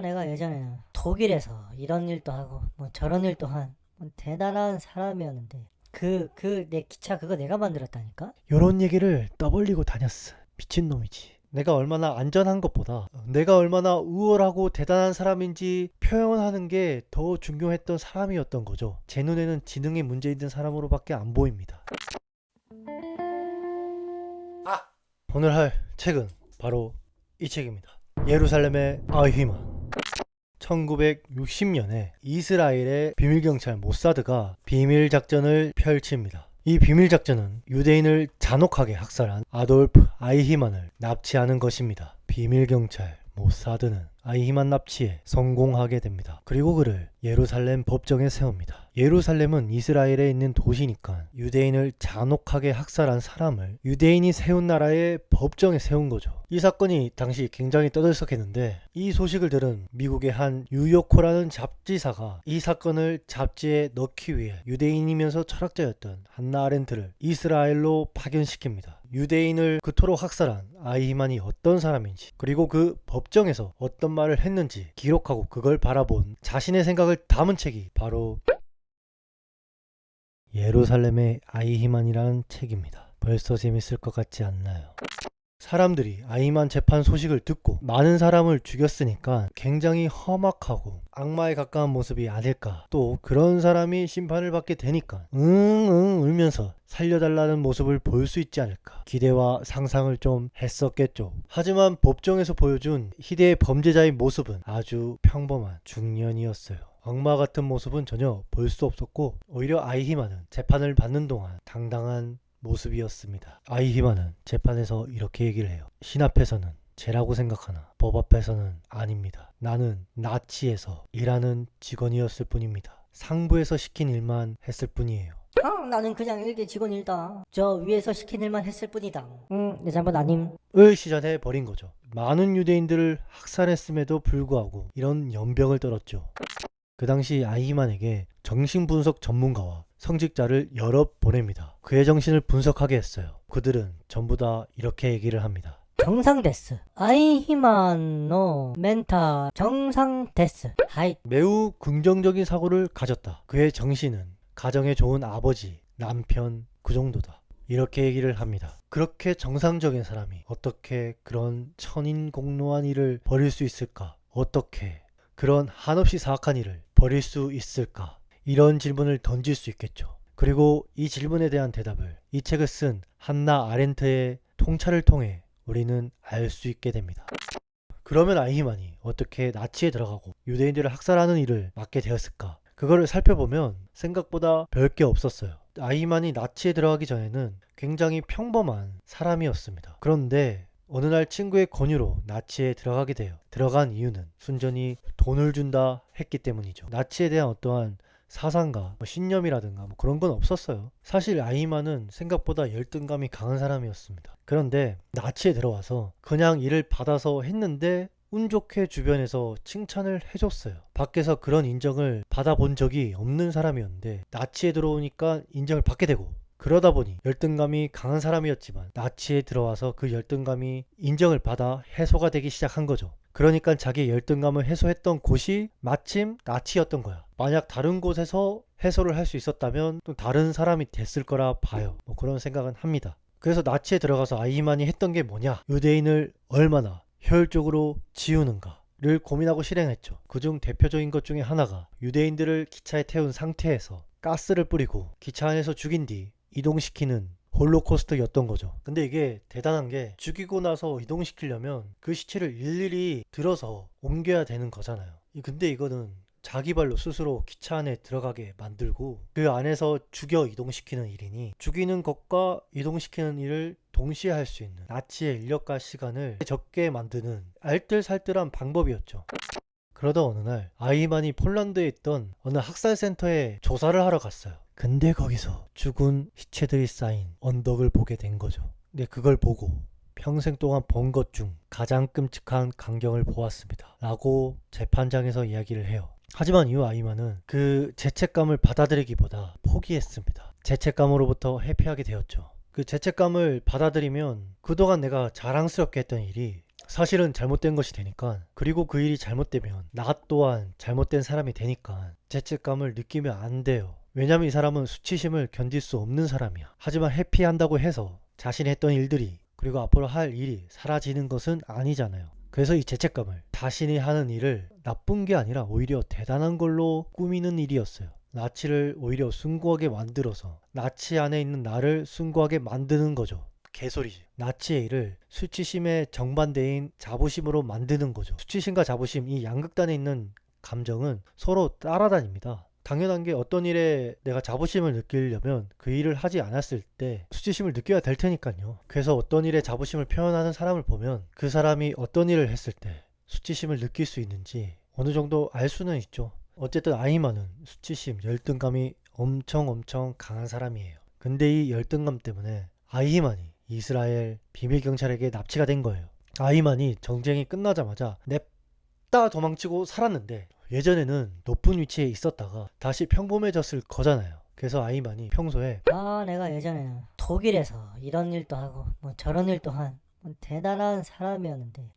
내가 예전에는 독일에서 이런 일도 하고 뭐 저런 일도 한 대단한 사람이었는데 내 기차 그거 내가 만들었다니까? 요런 얘기를 떠벌리고 다녔어. 미친놈이지. 내가 얼마나 안전한 것보다 내가 얼마나 우월하고 대단한 사람인지 표현하는 게 더 중요했던 사람이었던 거죠. 제 눈에는 지능에 문제 있는 사람으로밖에 안 보입니다. 오늘 할 책은 바로 이 책입니다. 예루살렘의 아히만. 1960년에 이스라엘의 비밀경찰 모사드가 비밀작전을 펼칩니다. 이 비밀작전은 유대인을 잔혹하게 학살한 아돌프 아이히만을 납치하는 것입니다. 비밀경찰 모사드는 아이히만 납치에 성공하게 됩니다. 그리고 그를 예루살렘 법정에 세웁니다. 예루살렘은 이스라엘에 있는 도시니까 유대인을 잔혹하게 학살한 사람을 유대인이 세운 나라의 법정에 세운 거죠. 이 사건이 당시 굉장히 떠들썩했는데 이 소식을 들은 미국의 한 유요코라는 잡지사가 이 사건을 잡지에 넣기 위해 유대인이면서 철학자였던 한나 아렌트를 이스라엘로 파견시킵니다. 유대인을 그토록 학살한 아이히만이 어떤 사람인지, 그리고 그 법정에서 어떤 말을 했는지 기록하고 그걸 바라본 자신의 생각을 담은 책이 바로 예루살렘의 아이히만이라는 책입니다. 벌써 재밌을 것 같지 않나요? 사람들이 아이히만 재판 소식을 듣고 많은 사람을 죽였으니까 굉장히 험악하고 악마에 가까운 모습이 아닐까, 또 그런 사람이 심판을 받게 되니까 응응 울면서 살려달라는 모습을 볼 수 있지 않을까 기대와 상상을 좀 했었겠죠. 하지만 법정에서 보여준 희대의 범죄자의 모습은 아주 평범한 중년이었어요. 악마 같은 모습은 전혀 볼 수 없었고 오히려 아이히만은 재판을 받는 동안 당당한 모습이었습니다. 아이히만은 재판에서 이렇게 얘기를 해요. 신 앞에서는 죄라고 생각하나 법 앞에서는 아닙니다. 나는 나치에서 일하는 직원이었을 뿐입니다. 상부에서 시킨 일만 했을 뿐이에요. 나는 그냥 일개 직원 일다. 저 위에서 시킨 일만 했을 뿐이다. 내 잘못 아님. 을 시전해 버린 거죠. 많은 유대인들을 학살했음에도 불구하고 이런 연병을 떨었죠. 그 당시 아이히만에게 정신분석 전문가와 성직자를 여러 보냅니다. 그의 정신을 분석하게 했어요. 그들은 전부 다 이렇게 얘기를 합니다. 정상 데스. 아이히만노 멘타 정상 데스. 하이. 매우 긍정적인 사고를 가졌다. 그의 정신은 가정에 좋은 아버지, 남편 그 정도다. 이렇게 얘기를 합니다. 그렇게 정상적인 사람이 어떻게 그런 천인공노한 일을 벌일 수 있을까? 어떻게 그런 한없이 사악한 일을 벌일 수 있을까? 이런 질문을 던질 수 있겠죠. 그리고 이 질문에 대한 대답을 이 책을 쓴 한나 아렌트의 통찰을 통해 우리는 알 수 있게 됩니다. 그러면 아이히만이 어떻게 나치에 들어가고 유대인들을 학살하는 일을 맡게 되었을까? 그거를 살펴보면 생각보다 별게 없었어요. 아이히만이 나치에 들어가기 전에는 굉장히 평범한 사람이었습니다. 그런데 어느 날 친구의 권유로 나치에 들어가게 돼요. 들어간 이유는 순전히 돈을 준다 했기 때문이죠. 나치에 대한 어떠한 사상과 신념이라든가 그런 건 없었어요. 사실 아이히만은 생각보다 열등감이 강한 사람이었습니다. 그런데 나치에 들어와서 그냥 일을 받아서 했는데 운 좋게 주변에서 칭찬을 해줬어요. 밖에서 그런 인정을 받아본 적이 없는 사람이었는데 나치에 들어오니까 인정을 받게 되고, 그러다 보니 열등감이 강한 사람이었지만 나치에 들어와서 그 열등감이 인정을 받아 해소가 되기 시작한 거죠. 그러니까 자기의 열등감을 해소했던 곳이 마침 나치였던 거야. 만약 다른 곳에서 해소를 할 수 있었다면 또 다른 사람이 됐을 거라 봐요. 그런 생각은 합니다. 그래서 나치에 들어가서 아이히만이 했던 게 뭐냐? 유대인을 얼마나 효율적으로 지우는가를 고민하고 실행했죠. 그중 대표적인 것 중에 하나가 유대인들을 기차에 태운 상태에서 가스를 뿌리고 기차 안에서 죽인 뒤 이동시키는 홀로코스트였던 거죠. 근데 이게 대단한 게 죽이고 나서 이동시키려면 그 시체를 일일이 들어서 옮겨야 되는 거잖아요. 근데 이거는 자기 발로 스스로 기차 안에 들어가게 만들고 그 안에서 죽여 이동시키는 일이니 죽이는 것과 이동시키는 일을 동시에 할 수 있는 나치의 인력과 시간을 적게 만드는 알뜰살뜰한 방법이었죠. 그러다 어느 날 아이히만이 폴란드에 있던 어느 학살센터에 조사를 하러 갔어요. 근데 거기서 죽은 시체들이 쌓인 언덕을 보게 된 거죠. 근데 그걸 보고 평생 동안 본 것 중 가장 끔찍한 광경을 보았습니다. 라고 재판장에서 이야기를 해요. 하지만 이 아이히만은 그 죄책감을 받아들이기보다 포기했습니다. 죄책감으로부터 회피하게 되었죠. 그 죄책감을 받아들이면 그동안 내가 자랑스럽게 했던 일이 사실은 잘못된 것이 되니까, 그리고 그 일이 잘못되면 나 또한 잘못된 사람이 되니까 죄책감을 느끼면 안 돼요. 왜냐면 이 사람은 수치심을 견딜 수 없는 사람이야. 하지만 회피한다고 해서 자신이 했던 일들이 그리고 앞으로 할 일이 사라지는 것은 아니잖아요. 그래서 이 죄책감을 자신이 하는 일을 나쁜 게 아니라 오히려 대단한 걸로 꾸미는 일이었어요. 나치를 오히려 숭고하게 만들어서 나치 안에 있는 나를 숭고하게 만드는 거죠. 개소리지. 나치의 일을 수치심의 정반대인 자부심으로 만드는 거죠. 수치심과 자부심, 이 양극단에 있는 감정은 서로 따라다닙니다. 당연한 게 어떤 일에 내가 자부심을 느끼려면 그 일을 하지 않았을 때 수치심을 느껴야 될 테니까요. 그래서 어떤 일에 자부심을 표현하는 사람을 보면 그 사람이 어떤 일을 했을 때 수치심을 느낄 수 있는지 어느 정도 알 수는 있죠. 어쨌든 아이만은 수치심, 열등감이 엄청 강한 사람이에요. 근데 이 열등감 때문에 아이만이 이스라엘 비밀경찰에게 납치가 된 거예요. 아이만이 전쟁이 끝나자마자 냅다 도망치고 살았는데 예전에는 높은 위치에 있었다가 다시 평범해졌을 거잖아요. 그래서 아이만이 평소에 내가 예전에는 독일에서 이런 일도 하고 뭐 저런 일도 한 뭐 대단한 사람이었는데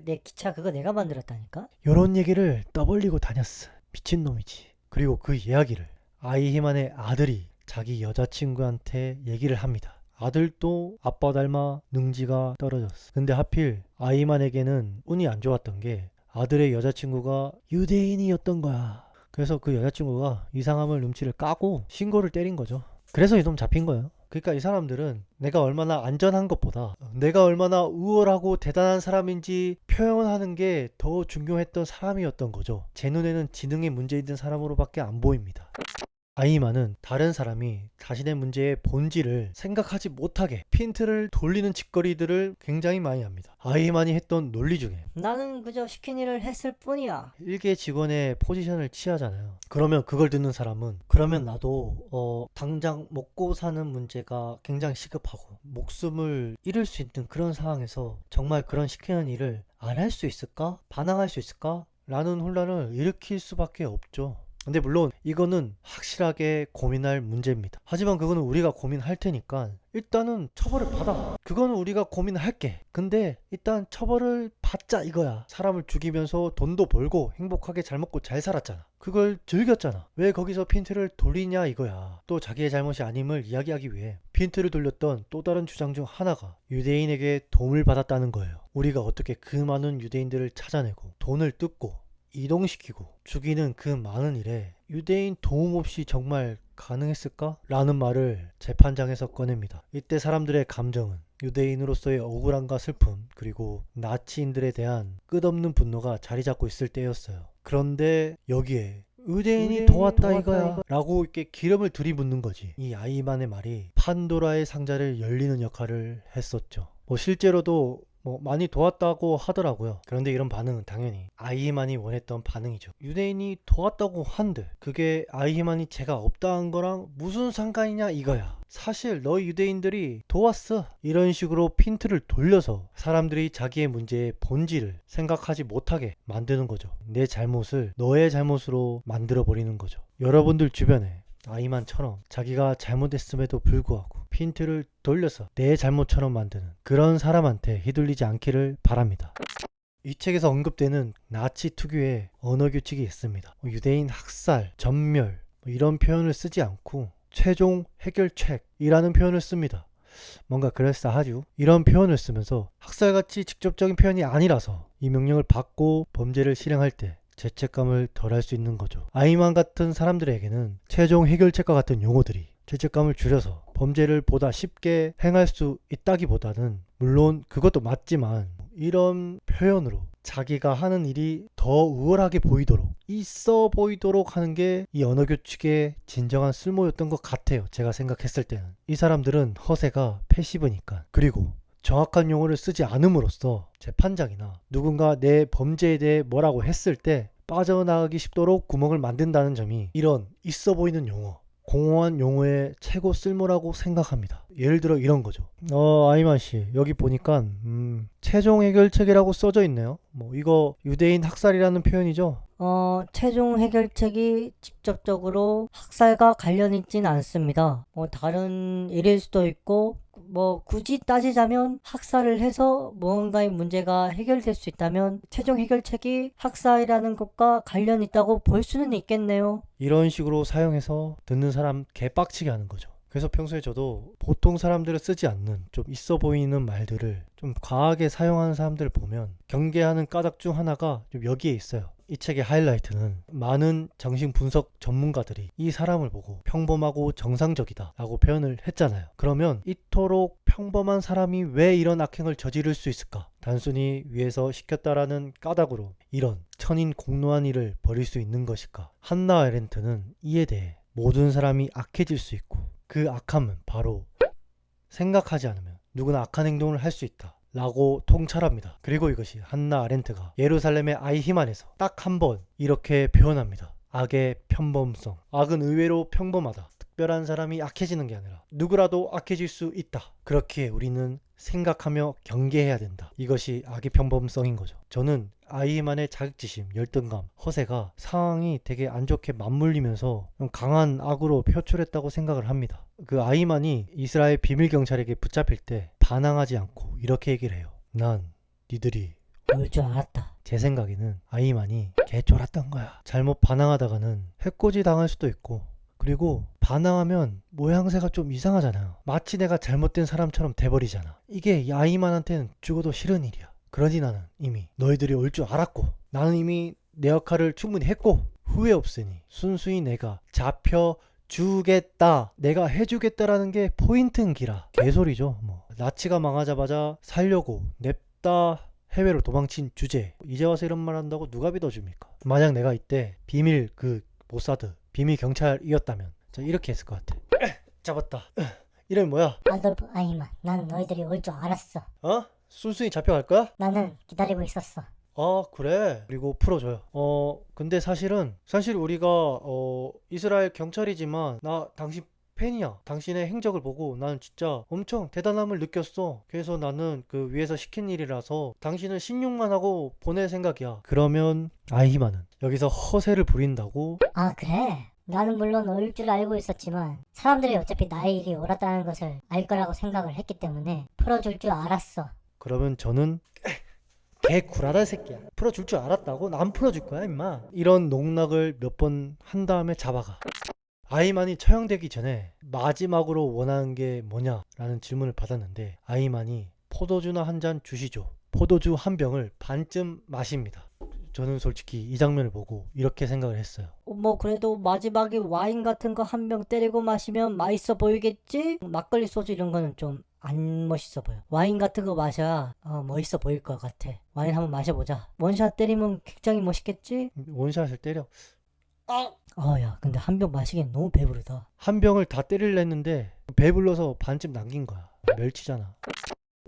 내 기차 그거 내가 만들었다니까? 요런 얘기를 떠벌리고 다녔어. 미친놈이지. 그리고 그 이야기를 아이히만의 아들이 자기 여자친구한테 얘기를 합니다. 아들도 아빠 닮아 능지가 떨어졌어. 근데 하필 아이만에게는 운이 안 좋았던 게 아들의 여자친구가 유대인이었던 거야. 그래서 그 여자친구가 이상함을 눈치를 까고 신고를 때린 거죠. 그래서 이놈 잡힌 거예요. 그러니까 이 사람들은 내가 얼마나 안전한 것보다 내가 얼마나 우월하고 대단한 사람인지 표현하는 게 더 중요했던 사람이었던 거죠. 제 눈에는 지능에 문제 있는 사람으로밖에 안 보입니다. 아이만은 다른 사람이 자신의 문제의 본질을 생각하지 못하게 핀트를 돌리는 짓거리들을 굉장히 많이 합니다. 아이만이 했던 논리 중에 나는 그저 시킨 일을 했을 뿐이야. 일개 직원의 포지션을 취하잖아요. 그러면 그걸 듣는 사람은 그러면 나도 당장 먹고 사는 문제가 굉장히 시급하고 목숨을 잃을 수 있는 그런 상황에서 정말 그런 시키는 일을 안 할 수 있을까? 반항할 수 있을까? 라는 혼란을 일으킬 수밖에 없죠. 근데 물론 이거는 확실하게 고민할 문제입니다. 하지만 그거는 우리가 고민할 테니까 일단은 처벌을 받아. 그거는 우리가 고민할게. 근데 일단 처벌을 받자 이거야. 사람을 죽이면서 돈도 벌고 행복하게 잘 먹고 잘 살았잖아. 그걸 즐겼잖아. 왜 거기서 핀트를 돌리냐 이거야. 또 자기의 잘못이 아님을 이야기하기 위해 핀트를 돌렸던 또 다른 주장 중 하나가 유대인에게 도움을 받았다는 거예요. 우리가 어떻게 그 많은 유대인들을 찾아내고 돈을 뜯고 이동시키고 죽이는 그 많은 일에 유대인 도움 없이 정말 가능했을까? 라는 말을 재판장에서 꺼냅니다. 이때 사람들의 감정은 유대인으로서의 억울함과 슬픔 그리고 나치인들에 대한 끝없는 분노가 자리 잡고 있을 때였어요. 그런데 여기에 유대인이 도왔다 이거야 라고 이렇게 기름을 들이붓는 거지. 이 아이만의 말이 판도라의 상자를 열리는 역할을 했었죠. 실제로도 많이 도왔다고 하더라고요. 그런데 이런 반응은 당연히 아이히만이 원했던 반응이죠. 유대인이 도왔다고 한들 그게 아이히만이 죄가 없다는 거랑 무슨 상관이냐 이거야. 사실 너희 유대인들이 도왔어. 이런 식으로 핀트를 돌려서 사람들이 자기의 문제의 본질을 생각하지 못하게 만드는 거죠. 내 잘못을 너의 잘못으로 만들어 버리는 거죠. 여러분들 주변에 아이만처럼 자기가 잘못했음에도 불구하고 핀트를 돌려서 내 잘못처럼 만드는 그런 사람한테 휘둘리지 않기를 바랍니다. 이 책에서 언급되는 나치 특유의 언어 규칙이 있습니다. 유대인 학살, 전멸 이런 표현을 쓰지 않고 최종 해결책이라는 표현을 씁니다. 뭔가 그럴싸하죠. 이런 표현을 쓰면서 학살같이 직접적인 표현이 아니라서 이 명령을 받고 범죄를 실행할 때 죄책감을 덜할 수 있는 거죠. 아이만 같은 사람들에게는 최종 해결책과 같은 용어들이 죄책감을 줄여서 범죄를 보다 쉽게 행할 수 있다기보다는 물론 그것도 맞지만 이런 표현으로 자기가 하는 일이 더 우월하게 보이도록 있어 보이도록 하는 게 이 언어 규칙의 진정한 쓸모였던 것 같아요. 제가 생각했을 때는 이 사람들은 허세가 패시브니까. 그리고 정확한 용어를 쓰지 않음으로써 재판장이나 누군가 내 범죄에 대해 뭐라고 했을 때 빠져나가기 쉽도록 구멍을 만든다는 점이 이런 있어 보이는 용어, 공허한 용어의 최고 쓸모라고 생각합니다. 예를 들어 이런 거죠. 아이만 씨, 여기 보니까 최종 해결책이라고 써져 있네요. 이거 유대인 학살이라는 표현이죠? 최종 해결책이 직접적으로 학살과 관련 있진 않습니다. 다른 일일 수도 있고 뭐 굳이 따지자면 학살을 해서 무언가의 문제가 해결될 수 있다면 최종 해결책이 학살이라는 것과 관련 있다고 볼 수는 있겠네요. 이런 식으로 사용해서 듣는 사람 개빡치게 하는 거죠. 그래서 평소에 저도 보통 사람들은 쓰지 않는 좀 있어 보이는 말들을 좀 과하게 사용하는 사람들을 보면 경계하는 까닭 중 하나가 좀 여기에 있어요. 이 책의 하이라이트는 많은 정신분석 전문가들이 이 사람을 보고 평범하고 정상적이다 라고 표현을 했잖아요. 그러면 이토록 평범한 사람이 왜 이런 악행을 저지를 수 있을까? 단순히 위에서 시켰다라는 까닭으로 이런 천인 공노한 일을 벌일 수 있는 것일까? 한나 아렌트는 이에 대해 모든 사람이 악해질 수 있고 그 악함은 바로 생각하지 않으면 누구나 악한 행동을 할 수 있다 라고 통찰합니다. 그리고 이것이 한나 아렌트가 예루살렘의 아이히만에서 딱 한 번 이렇게 표현합니다. 악의 평범성. 악은 의외로 평범하다. 특별한 사람이 악해지는 게 아니라 누구라도 악해질 수 있다. 그렇기에 우리는 생각하며 경계해야 된다. 이것이 악의 평범성인 거죠. 저는 아이히만의 자격지심, 열등감, 허세가 상황이 되게 안 좋게 맞물리면서 좀 강한 악으로 표출했다고 생각을 합니다. 그 아이히만이 이스라엘 비밀 경찰에게 붙잡힐 때 반항하지 않고 이렇게 얘기를 해요. 난 니들이 올 줄 알았다. 제 생각에는 아이히만이 개쫄았던 거야. 잘못 반항하다가는 해코지 당할 수도 있고 그리고 반항하면 모양새가 좀 이상하잖아요. 마치 내가 잘못된 사람처럼 돼버리잖아. 이게 이 아이히만한테는 죽어도 싫은 일이야. 그러니 나는 이미 너희들이 올 줄 알았고 나는 이미 내 역할을 충분히 했고 후회 없으니 순수히 내가 잡혀주겠다 내가 해주겠다라는 게 포인트인 기라. 개소리죠. 뭐 나치가 망하자마자 살려고 냅다 해외로 도망친 주제 이제 와서 이런 말 한다고 누가 믿어줍니까? 만약 내가 이때 비밀 모사드 비밀 경찰이었다면 자 이렇게 했을 것 같아. 잡았다. 이름이 뭐야? 아돌프 아이만, 난 너희들이 올 줄 알았어. 어? 순순히 잡혀갈 거야? 나는 기다리고 있었어. 아 그래. 그리고 풀어줘요. 근데 사실 우리가 이스라엘 경찰이지만 나 당신 팬이야. 당신의 행적을 보고 나는 진짜 엄청 대단함을 느꼈어. 그래서 나는 그 위에서 시킨 일이라서 당신은 신용만 하고 보낼 생각이야. 그러면 아이히만은 여기서 허세를 부린다고. 아, 그래? 나는 물론 올 줄 알고 있었지만 사람들이 어차피 나의 일이 옳았다는 것을 알 거라고 생각을 했기 때문에 풀어줄 줄 알았어. 그러면 저는 개 구라다 새끼야. 풀어줄 줄 알았다고? 나 안 풀어줄 거야 임마. 이런 농락을 몇 번 한 다음에 잡아가. 아이만이 처형되기 전에 마지막으로 원하는 게 뭐냐라는 질문을 받았는데 아이만이 포도주나 한 잔 주시죠. 포도주 한 병을 반쯤 마십니다. 저는 솔직히 이 장면을 보고 이렇게 생각을 했어요. 뭐 그래도 마지막에 와인 같은 거 한 병 때리고 마시면 맛있어 보이겠지? 막걸리 소주 이런 거는 좀 안 멋있어 보여. 와인 같은 거 마셔야 멋있어 보일 것 같아. 와인 한번 마셔보자. 원샷 때리면 굉장히 멋있겠지? 원샷을 때려. 야 근데 한 병 마시기엔 너무 배부르다. 한 병을 다 때리려 했는데 배불러서 반쯤 남긴 거야. 멸치잖아.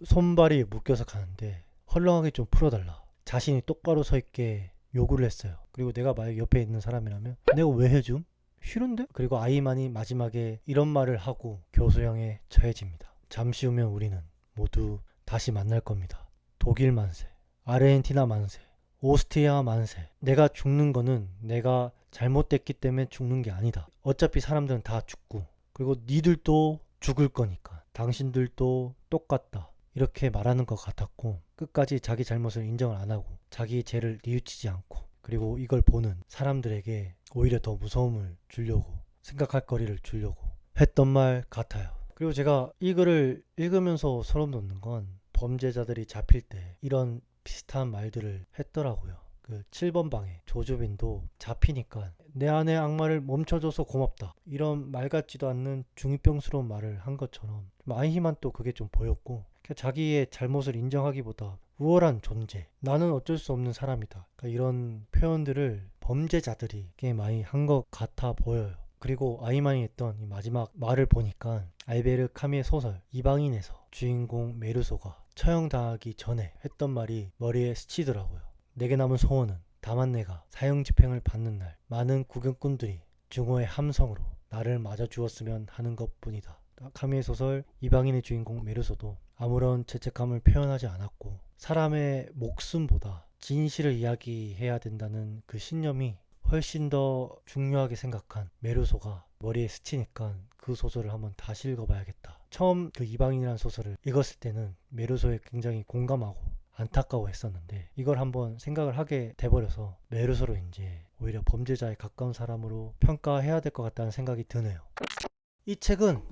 손발이 묶여서 가는데 헐렁하게 좀 풀어달라. 자신이 똑바로 서 있게 요구를 했어요. 그리고 내가 만약 옆에 있는 사람이라면 내가 왜 해줌? 싫은데? 그리고 아이만이 마지막에 이런 말을 하고 교수형에 처해집니다. 잠시 후면 우리는 모두 다시 만날 겁니다. 독일 만세, 아르헨티나 만세, 오스트리아 만세. 내가 죽는 거는 내가 잘못됐기 때문에 죽는 게 아니다. 어차피 사람들은 다 죽고 그리고 니들도 죽을 거니까 당신들도 똑같다. 이렇게 말하는 것 같았고 끝까지 자기 잘못을 인정을 안 하고 자기 죄를 뉘우치지 않고 그리고 이걸 보는 사람들에게 오히려 더 무서움을 주려고 생각할 거리를 주려고 했던 말 같아요. 그리고 제가 이 글을 읽으면서 소름 돋는 건 범죄자들이 잡힐 때 이런 비슷한 말들을 했더라고요. 그 7번 방에 조주빈도 잡히니까 내 안의 악마를 멈춰줘서 고맙다. 이런 말 같지도 않는 중2병스러운 말을 한 것처럼 아이히만 또 그게 좀 보였고 자기의 잘못을 인정하기보다 우월한 존재, 나는 어쩔 수 없는 사람이다. 그러니까 이런 표현들을 범죄자들이 꽤 많이 한 것 같아 보여요. 그리고 아이만이 했던 이 마지막 말을 보니까 알베르 카미의 소설 이방인에서 주인공 메르소가 처형당하기 전에 했던 말이 머리에 스치더라고요. 내게 남은 소원은 다만 내가 사형집행을 받는 날 많은 구경꾼들이 증오의 함성으로 나를 맞아 주었으면 하는 것뿐이다. 카미의 소설 이방인의 주인공 메르소도 아무런 죄책감을 표현하지 않았고 사람의 목숨보다 진실을 이야기해야 된다는 그 신념이 훨씬 더 중요하게 생각한 메르소가 머리에 스치니까 그 소설을 한번 다시 읽어봐야겠다. 처음 그 이방인이라는 소설을 읽었을 때는 메르소에 굉장히 공감하고 안타까워 했었는데 이걸 한번 생각을 하게 돼버려서 메르소를 이제 오히려 범죄자에 가까운 사람으로 평가해야 될 것 같다는 생각이 드네요. 이 책은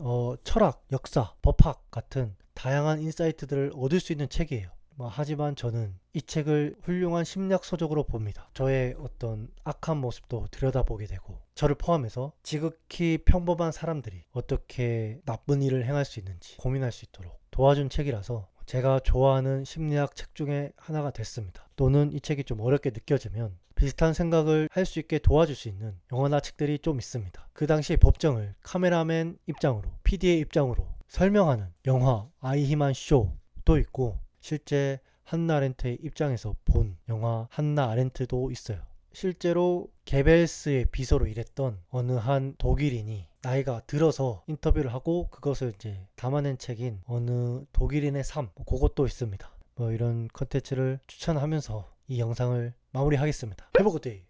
철학, 역사, 법학 같은 다양한 인사이트들을 얻을 수 있는 책이에요. 하지만 저는 이 책을 훌륭한 심리학 서적으로 봅니다. 저의 어떤 악한 모습도 들여다보게 되고 저를 포함해서 지극히 평범한 사람들이 어떻게 나쁜 일을 행할 수 있는지 고민할 수 있도록 도와준 책이라서 제가 좋아하는 심리학 책 중에 하나가 됐습니다. 또는 이 책이 좀 어렵게 느껴지면 비슷한 생각을 할 수 있게 도와줄 수 있는 영화나 책들이 좀 있습니다. 그 당시의 법정을 카메라맨 입장으로, PD의 입장으로 설명하는 영화 아이히만 쇼도 있고 실제 한나 아렌트의 입장에서 본 영화 한나 아렌트도 있어요. 실제로 게벨스의 비서로 일했던 어느 한 독일인이 나이가 들어서 인터뷰를 하고 그것을 이제 담아낸 책인 어느 독일인의 삶, 그것도 있습니다. 이런 컨텐츠를 추천하면서 이 영상을 마무리하겠습니다. 해보고데이